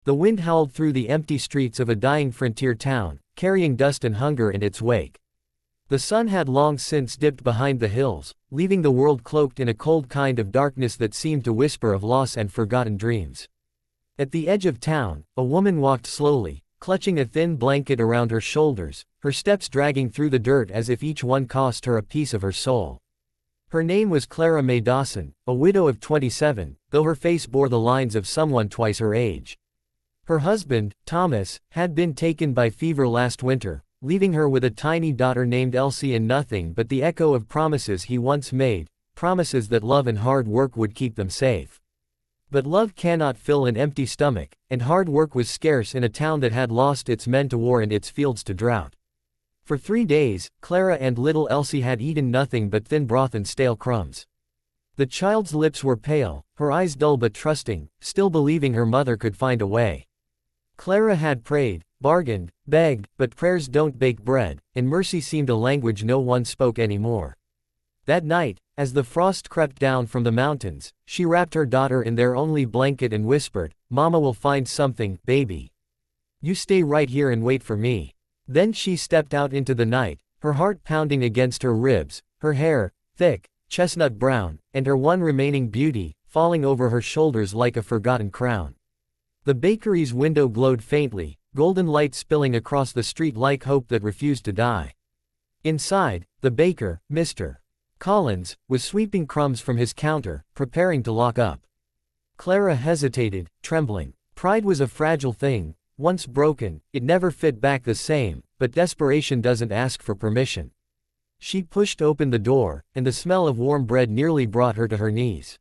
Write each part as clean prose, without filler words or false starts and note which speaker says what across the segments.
Speaker 1: The wind howled through the empty streets of a dying frontier town, carrying dust and hunger in its wake. The sun had long since dipped behind the hills, leaving the world cloaked in a cold kind of darkness that seemed to whisper of loss and forgotten dreams. At the edge of town, a woman walked slowly, clutching a thin blanket around her shoulders, her steps dragging through the dirt as if each one cost her a piece of her soul. Her name was Clara Mae Dawson, a widow of 27, though her face bore the lines of someone twice her age. Her husband, Thomas, had been taken by fever last winter, leaving her with a tiny daughter named Elsie and nothing but the echo of promises he once made, promises that love and hard work would keep them safe. But love cannot fill an empty stomach, and hard work was scarce in a town that had lost its men to war and its fields to drought. For 3 days, Clara and little Elsie had eaten nothing but thin broth and stale crumbs. The child's lips were pale, her eyes dull but trusting, still believing her mother could find a way. Clara had prayed, bargained, begged, but prayers don't bake bread, and mercy seemed a language no one spoke anymore. That night, as the frost crept down from the mountains, she wrapped her daughter in their only blanket and whispered, "Mama will find something, baby. You stay right here and wait for me." Then she stepped out into the night, her heart pounding against her ribs, her hair, thick, chestnut brown, and her one remaining beauty, falling over her shoulders like a forgotten crown. The bakery's window glowed faintly, golden light spilling across the street like hope that refused to die. Inside, the baker, Mr. Collins, was sweeping crumbs from his counter, preparing to lock up. Clara hesitated, trembling. Pride was a fragile thing. Once broken, it never fit back the same, but desperation doesn't ask for permission. She pushed open the door, and the smell of warm bread nearly brought her to her knees.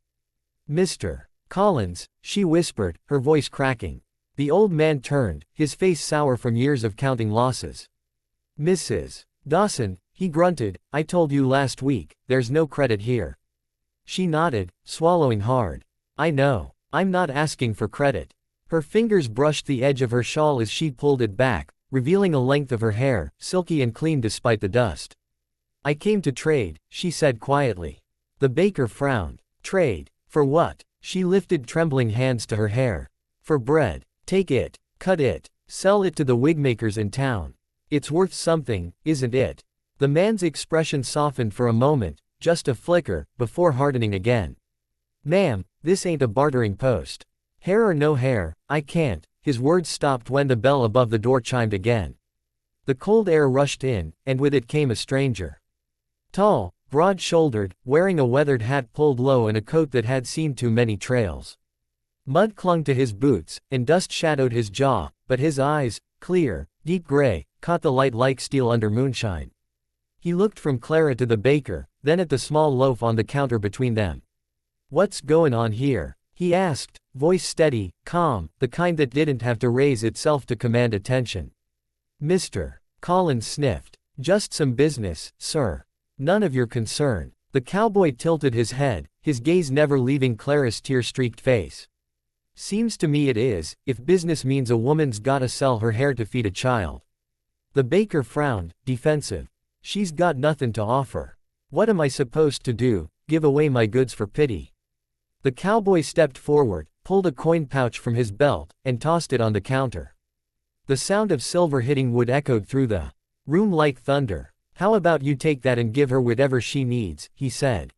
Speaker 1: "Mr. Collins," she whispered, her voice cracking. The old man turned, his face sour from years of counting losses. "Mrs. Dawson," he grunted, "I told you last week, there's no credit here." She nodded, swallowing hard. "I know. I'm not asking for credit." Her fingers brushed the edge of her shawl as she pulled it back, revealing a length of her hair, silky and clean despite the dust. "I came to trade," she said quietly. The baker frowned. "Trade? For what?" She lifted trembling hands to her hair. "For bread. Take it, cut it, sell it to the wigmakers in town. It's worth something, isn't it?" The man's expression softened for a moment, just a flicker, before hardening again. "Ma'am, this ain't a bartering post. Hair or no hair, I can't." His words stopped when the bell above the door chimed again. The cold air rushed in, and with it came a stranger. Tall, broad-shouldered, wearing a weathered hat pulled low and a coat that had seen too many trails. Mud clung to his boots, and dust shadowed his jaw, but his eyes, clear, deep gray, caught the light like steel under moonshine. He looked from Clara to the baker, then at the small loaf on the counter between them. "What's goin' on here?" he asked, voice steady, calm, the kind that didn't have to raise itself to command attention. "Mr. Collins sniffed. Just some business, sir. None of your concern." The cowboy tilted his head, his gaze never leaving Clara's tear-streaked face. "Seems to me it is, if business means a woman's gotta sell her hair to feed a child." The baker frowned, defensive. "She's got nothing to offer. What am I supposed to do, give away my goods for pity?" The cowboy stepped forward, pulled a coin pouch from his belt, and tossed it on the counter. The sound of silver hitting wood echoed through the room like thunder. "How about you take that and give her whatever she needs," he said.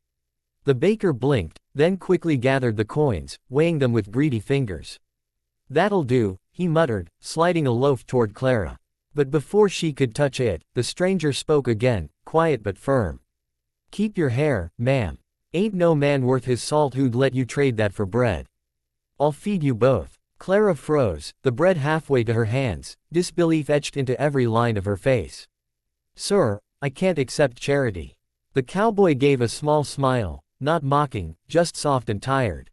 Speaker 1: The baker blinked, then quickly gathered the coins, weighing them with greedy fingers. "That'll do," he muttered, sliding a loaf toward Clara. But before she could touch it, the stranger spoke again, quiet but firm. "Keep your hair, ma'am. Ain't no man worth his salt who'd let you trade that for bread. I'll feed you both." Clara froze, the bread halfway to her hands, disbelief etched into every line of her face. "Sir, I can't accept charity." The cowboy gave a small smile, not mocking, just soft and tired.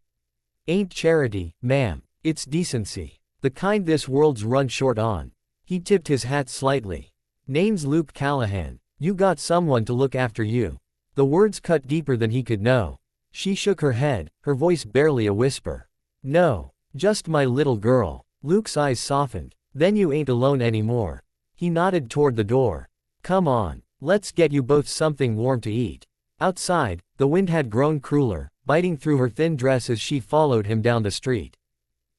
Speaker 1: "Ain't charity, ma'am. It's decency. The kind this world's run short on." He tipped his hat slightly. "Name's Luke Callahan. You got someone to look after you." The words cut deeper than he could know. She shook her head, her voice barely a whisper. "No, just my little girl." Luke's eyes softened. "Then you ain't alone anymore." He nodded toward the door. "Come on, let's get you both something warm to eat." Outside, the wind had grown crueler, biting through her thin dress as she followed him down the street.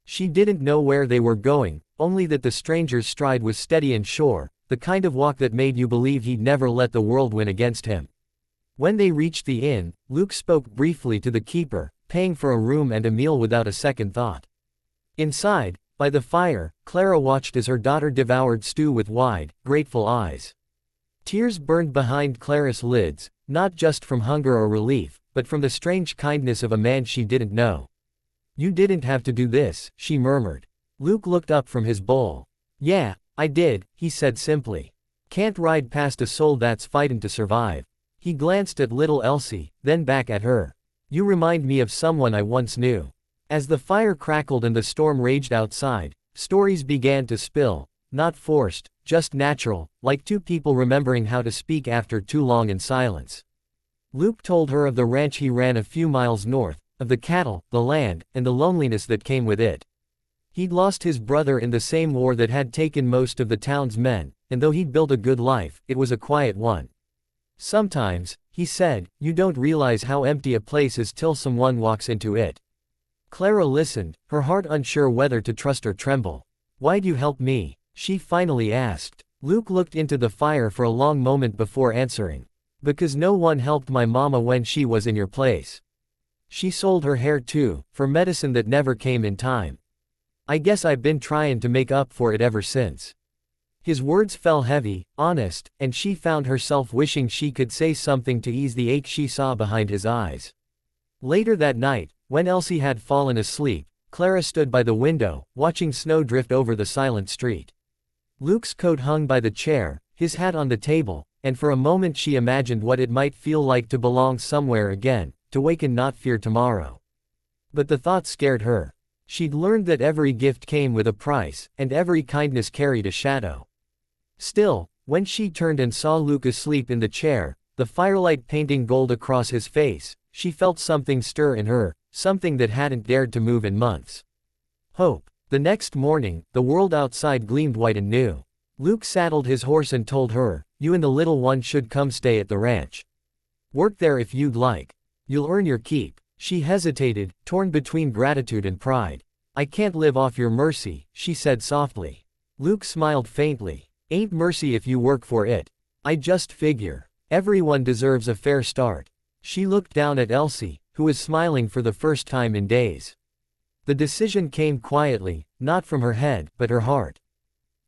Speaker 1: She didn't know where they were going, only that the stranger's stride was steady and sure, the kind of walk that made you believe he'd never let the world win against him. When they reached the inn, Luke spoke briefly to the keeper, paying for a room and a meal without a second thought. Inside, by the fire, Clara watched as her daughter devoured stew with wide, grateful eyes. Tears burned behind Clara's lids, not just from hunger or relief, but from the strange kindness of a man she didn't know. "You didn't have to do this," she murmured. Luke looked up from his bowl. "Yeah, I did," he said simply. "Can't ride past a soul that's fighting to survive." He glanced at little Elsie, then back at her. "You remind me of someone I once knew." As the fire crackled and the storm raged outside, stories began to spill, not forced, just natural, like two people remembering how to speak after too long in silence. Luke told her of the ranch he ran a few miles north, of the cattle, the land, and the loneliness that came with it. He'd lost his brother in the same war that had taken most of the town's men, and though he'd built a good life, it was a quiet one. "Sometimes," he said, "you don't realize how empty a place is till someone walks into it." Clara listened, her heart unsure whether to trust or tremble. "Why'd you help me?" she finally asked. Luke looked into the fire for a long moment before answering. "Because no one helped my mama when she was in your place. She sold her hair too, for medicine that never came in time. I guess I've been trying to make up for it ever since." His words fell heavy, honest, and she found herself wishing she could say something to ease the ache she saw behind his eyes. Later that night, when Elsie had fallen asleep, Clara stood by the window, watching snow drift over the silent street. Luke's coat hung by the chair, his hat on the table, and for a moment she imagined what it might feel like to belong somewhere again, to wake and not fear tomorrow. But the thought scared her. She'd learned that every gift came with a price, and every kindness carried a shadow. Still, when she turned and saw Luke asleep in the chair, the firelight painting gold across his face, she felt something stir in her, something that hadn't dared to move in months. Hope. The next morning, the world outside gleamed white and new. Luke saddled his horse and told her, "You and the little one should come stay at the ranch. Work there if you'd like. You'll earn your keep." She hesitated, torn between gratitude and pride. "I can't live off your mercy," she said softly. Luke smiled faintly. "Ain't mercy if you work for it. I just figure. Everyone deserves a fair start." She looked down at Elsie, who was smiling for the first time in days. The decision came quietly, not from her head, but her heart.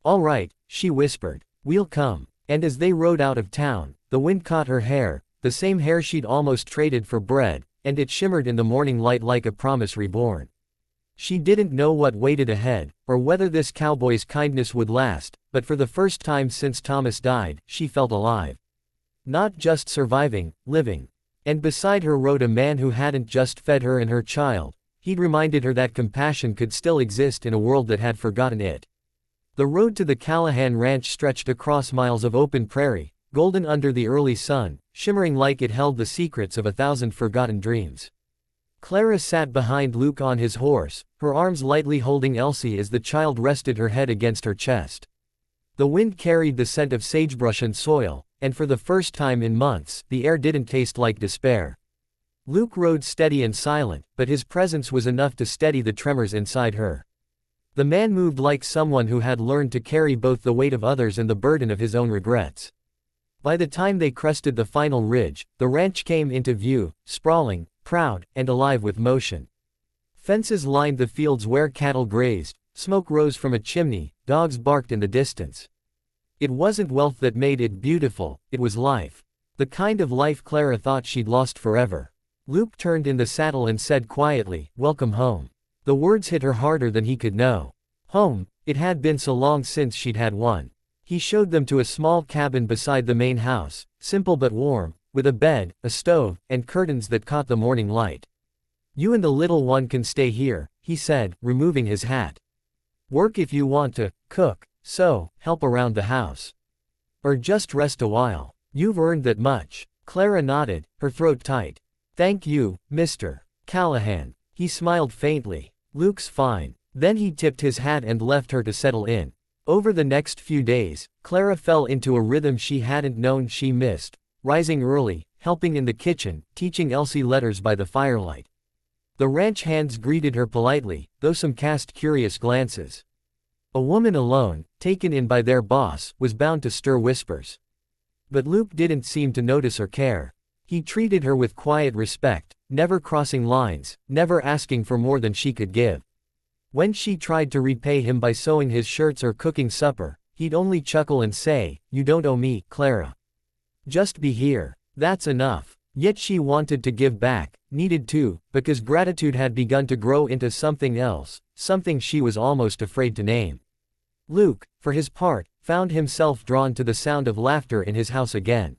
Speaker 1: "All right," she whispered. "We'll come." And as they rode out of town, the wind caught her hair, the same hair she'd almost traded for bread, and it shimmered in the morning light like a promise reborn. She didn't know what waited ahead, or whether this cowboy's kindness would last, but for the first time since Thomas died, she felt alive. Not just surviving, living. And beside her rode a man who hadn't just fed her and her child, he'd reminded her that compassion could still exist in a world that had forgotten it. The road to the Callahan Ranch stretched across miles of open prairie, golden under the early sun, shimmering like it held the secrets of 1,000 forgotten dreams. Clara sat behind Luke on his horse, her arms lightly holding Elsie as the child rested her head against her chest. The wind carried the scent of sagebrush and soil, and for the first time in months, the air didn't taste like despair. Luke rode steady and silent, but his presence was enough to steady the tremors inside her. The man moved like someone who had learned to carry both the weight of others and the burden of his own regrets. By the time they crested the final ridge, the ranch came into view, sprawling, proud, and alive with motion. Fences lined the fields where cattle grazed, smoke rose from a chimney, dogs barked in the distance. It wasn't wealth that made it beautiful, it was life. The kind of life Clara thought she'd lost forever. Luke turned in the saddle and said quietly, "Welcome home." The words hit her harder than he could know. Home, it had been so long since she'd had one. He showed them to a small cabin beside the main house, simple but warm, with a bed, a stove, and curtains that caught the morning light. "You and the little one can stay here," he said, removing his hat. "Work if you want to, cook, sew, help around the house. Or just rest a while. You've earned that much." Clara nodded, her throat tight. "Thank you, Mr. Callahan." He smiled faintly. "Luke's fine." Then he tipped his hat and left her to settle in. Over the next few days, Clara fell into a rhythm she hadn't known she missed, rising early, helping in the kitchen, teaching Elsie letters by the firelight. The ranch hands greeted her politely, though some cast curious glances. A woman alone, taken in by their boss, was bound to stir whispers. But Luke didn't seem to notice or care. He treated her with quiet respect, never crossing lines, never asking for more than she could give. When she tried to repay him by sewing his shirts or cooking supper, he'd only chuckle and say, "You don't owe me, Clara. Just be here. That's enough." Yet she wanted to give back, needed to, because gratitude had begun to grow into something else, something she was almost afraid to name. Luke, for his part, found himself drawn to the sound of laughter in his house again.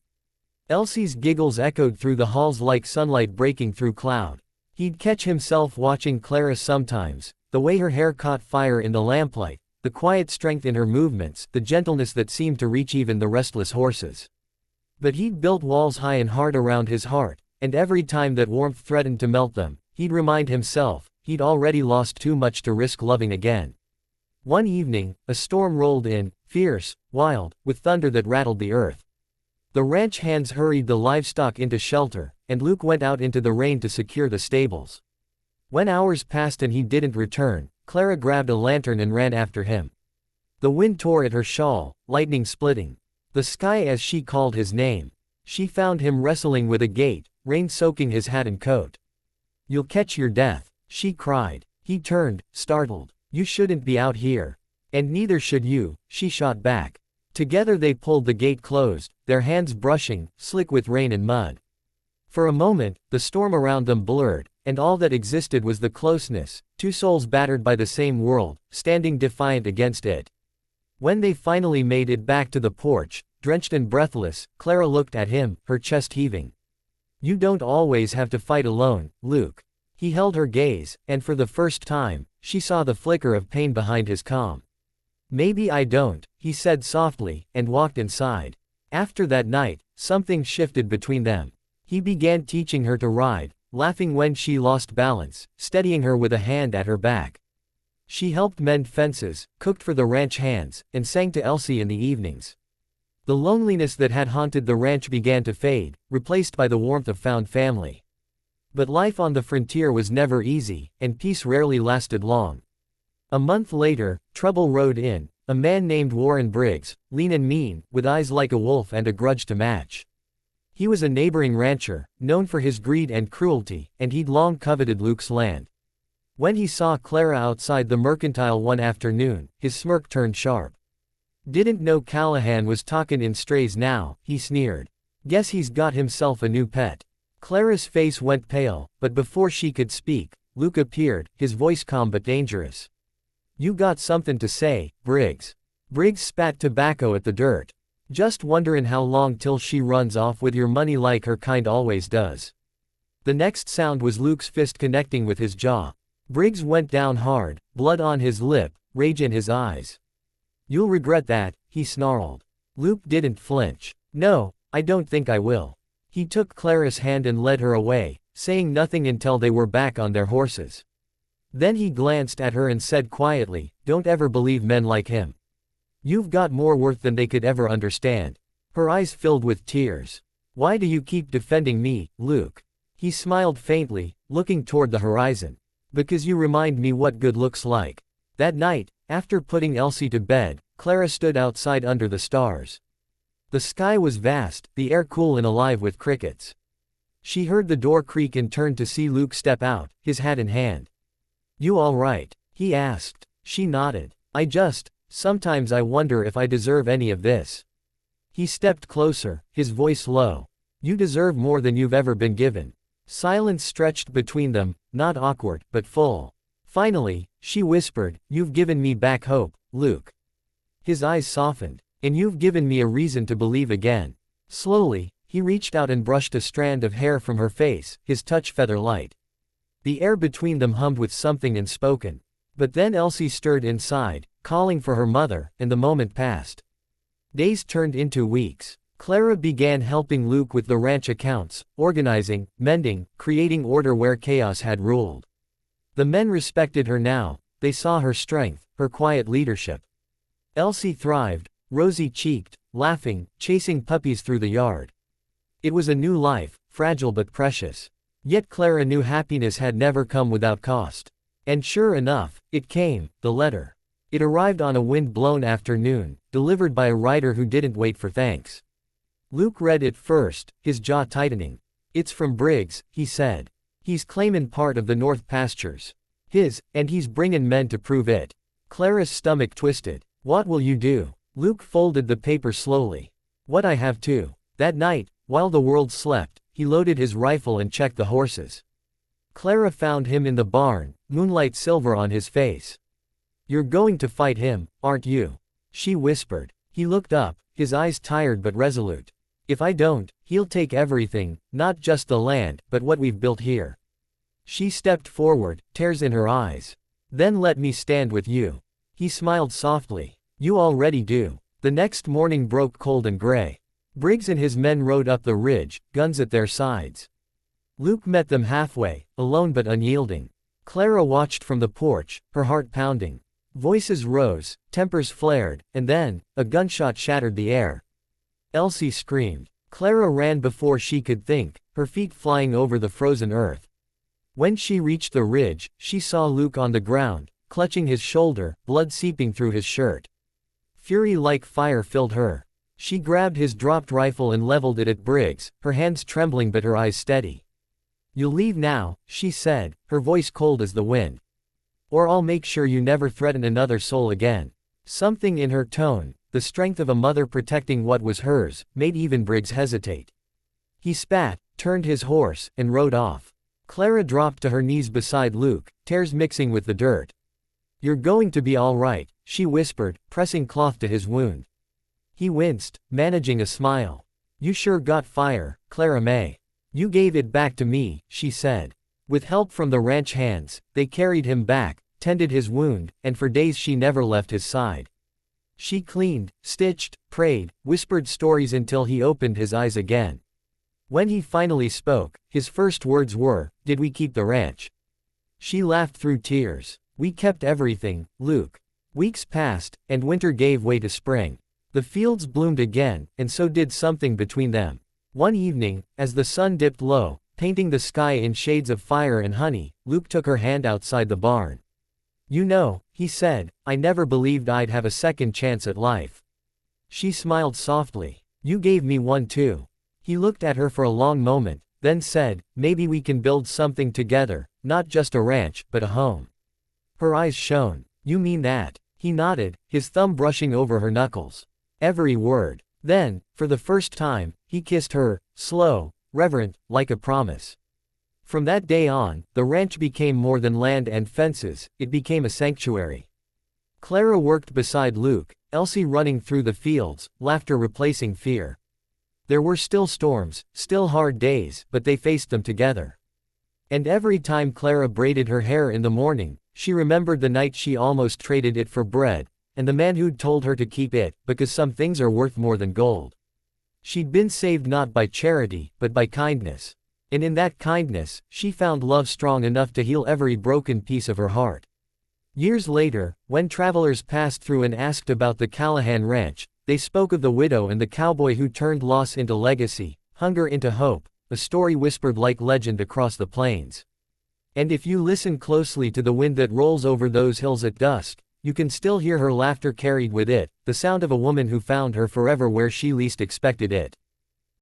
Speaker 1: Elsie's giggles echoed through the halls like sunlight breaking through cloud. He'd catch himself watching Clara sometimes, the way her hair caught fire in the lamplight, the quiet strength in her movements, the gentleness that seemed to reach even the restless horses. But he'd built walls high and hard around his heart, and every time that warmth threatened to melt them, he'd remind himself, he'd already lost too much to risk loving again. One evening, a storm rolled in, fierce, wild, with thunder that rattled the earth. The ranch hands hurried the livestock into shelter, and Luke went out into the rain to secure the stables. When hours passed and he didn't return, Clara grabbed a lantern and ran after him. The wind tore at her shawl, lightning splitting the sky as she called his name. She found him wrestling with a gate, rain soaking his hat and coat. "You'll catch your death," she cried. He turned, startled. "You shouldn't be out here." "And neither should you," she shot back. Together they pulled the gate closed, their hands brushing, slick with rain and mud. For a moment, the storm around them blurred, and all that existed was the closeness, two souls battered by the same world, standing defiant against it. When they finally made it back to the porch, drenched and breathless, Clara looked at him, her chest heaving. "You don't always have to fight alone, Luke." He held her gaze, and for the first time, she saw the flicker of pain behind his calm. "Maybe I don't," he said softly, and walked inside. After that night, something shifted between them. He began teaching her to ride, laughing when she lost balance, steadying her with a hand at her back. She helped mend fences, cooked for the ranch hands, and sang to Elsie in the evenings. The loneliness that had haunted the ranch began to fade, replaced by the warmth of found family. But life on the frontier was never easy, and peace rarely lasted long. A month later, trouble rode in, a man named Warren Briggs, lean and mean, with eyes like a wolf and a grudge to match. He was a neighboring rancher, known for his greed and cruelty, and he'd long coveted Luke's land. When he saw Clara outside the mercantile one afternoon, his smirk turned sharp. "Didn't know Callahan was talkin' in strays now," he sneered. "Guess he's got himself a new pet." Clara's face went pale, but before she could speak, Luke appeared, his voice calm but dangerous. "You got something to say, Briggs?" Briggs spat tobacco at the dirt. "Just wonderin' how long till she runs off with your money like her kind always does." The next sound was Luke's fist connecting with his jaw. Briggs went down hard, blood on his lip, rage in his eyes. "You'll regret that," he snarled. Luke didn't flinch. "No, I don't think I will." He took Clara's hand and led her away, saying nothing until they were back on their horses. Then he glanced at her and said quietly, "Don't ever believe men like him. You've got more worth than they could ever understand." Her eyes filled with tears. "Why do you keep defending me, Luke?" He smiled faintly, looking toward the horizon. "Because you remind me what good looks like." That night, after putting Elsie to bed, Clara stood outside under the stars. The sky was vast, the air cool and alive with crickets. She heard the door creak and turned to see Luke step out, his hat in hand. "You all right?" he asked. She nodded. Sometimes I wonder if I deserve any of this." He stepped closer, his voice low. "You deserve more than you've ever been given." Silence stretched between them, not awkward, but full. Finally, she whispered, "You've given me back hope, Luke." His eyes softened. "And you've given me a reason to believe again." Slowly, he reached out and brushed a strand of hair from her face, his touch feather light. The air between them hummed with something unspoken. But then Elsie stirred inside, calling for her mother, and the moment passed. Days turned into weeks. Clara began helping Luke with the ranch accounts, organizing, mending, creating order where chaos had ruled. The men respected her now, they saw her strength, her quiet leadership. Elsie thrived, rosy-cheeked, laughing, chasing puppies through the yard. It was a new life, fragile but precious. Yet Clara knew happiness had never come without cost. And sure enough, it came, the letter. It arrived on a wind-blown afternoon, delivered by a writer who didn't wait for thanks. Luke read it first, his jaw tightening. "It's from Briggs," he said. "He's claimin' part of the North Pastures. And he's bringin' men to prove it." Clara's stomach twisted. "What will you do?" Luke folded the paper slowly. "What I have to." That night, while the world slept, he loaded his rifle and checked the horses. Clara found him in the barn, moonlight silver on his face. "You're going to fight him, aren't you?" she whispered. He looked up, his eyes tired but resolute. "If I don't, he'll take everything, not just the land, but what we've built here." She stepped forward, tears in her eyes. "Then let me stand with you." He smiled softly. "You already do." The next morning broke cold and gray. Briggs and his men rode up the ridge, guns at their sides. Luke met them halfway, alone but unyielding. Clara watched from the porch, her heart pounding. Voices rose, tempers flared, and then, a gunshot shattered the air. Elsie screamed. Clara ran before she could think, her feet flying over the frozen earth. When she reached the ridge, she saw Luke on the ground, clutching his shoulder, blood seeping through his shirt. Fury like fire filled her. She grabbed his dropped rifle and leveled it at Briggs, her hands trembling but her eyes steady. "You'll leave now," she said, her voice cold as the wind. "Or I'll make sure you never threaten another soul again." Something in her tone, the strength of a mother protecting what was hers, made even Briggs hesitate. He spat, turned his horse, and rode off. Clara dropped to her knees beside Luke, tears mixing with the dirt. "You're going to be all right," she whispered, pressing cloth to his wound. He winced, managing a smile. "You sure got fire, Clara May." "You gave it back to me," she said. With help from the ranch hands, they carried him back, tended his wound, and for days she never left his side. She cleaned, stitched, prayed, whispered stories until he opened his eyes again. When he finally spoke, his first words were, "Did we keep the ranch?" She laughed through tears. "We kept everything, Luke." Weeks passed, and winter gave way to spring. The fields bloomed again, and so did something between them. One evening, as the sun dipped low, painting the sky in shades of fire and honey, Luke took her hand outside the barn. "You know," he said, "I never believed I'd have a second chance at life." She smiled softly. "You gave me one too." He looked at her for a long moment, then said, "Maybe we can build something together, not just a ranch, but a home." Her eyes shone. "You mean that?" He nodded, his thumb brushing over her knuckles. Every word. Then, for the first time, he kissed her, slow, reverent, like a promise. From that day on, the ranch became more than land and fences, it became a sanctuary. Clara worked beside Luke, Elsie running through the fields, laughter replacing fear. There were still storms, still hard days, but they faced them together. And every time Clara braided her hair in the morning, she remembered the night she almost traded it for bread, and the man who'd told her to keep it, because some things are worth more than gold. She'd been saved not by charity, but by kindness. And in that kindness, she found love strong enough to heal every broken piece of her heart. Years later, when travelers passed through and asked about the Callahan Ranch, they spoke of the widow and the cowboy who turned loss into legacy, hunger into hope, a story whispered like legend across the plains. And if you listen closely to the wind that rolls over those hills at dusk, you can still hear her laughter carried with it, the sound of a woman who found her forever where she least expected it.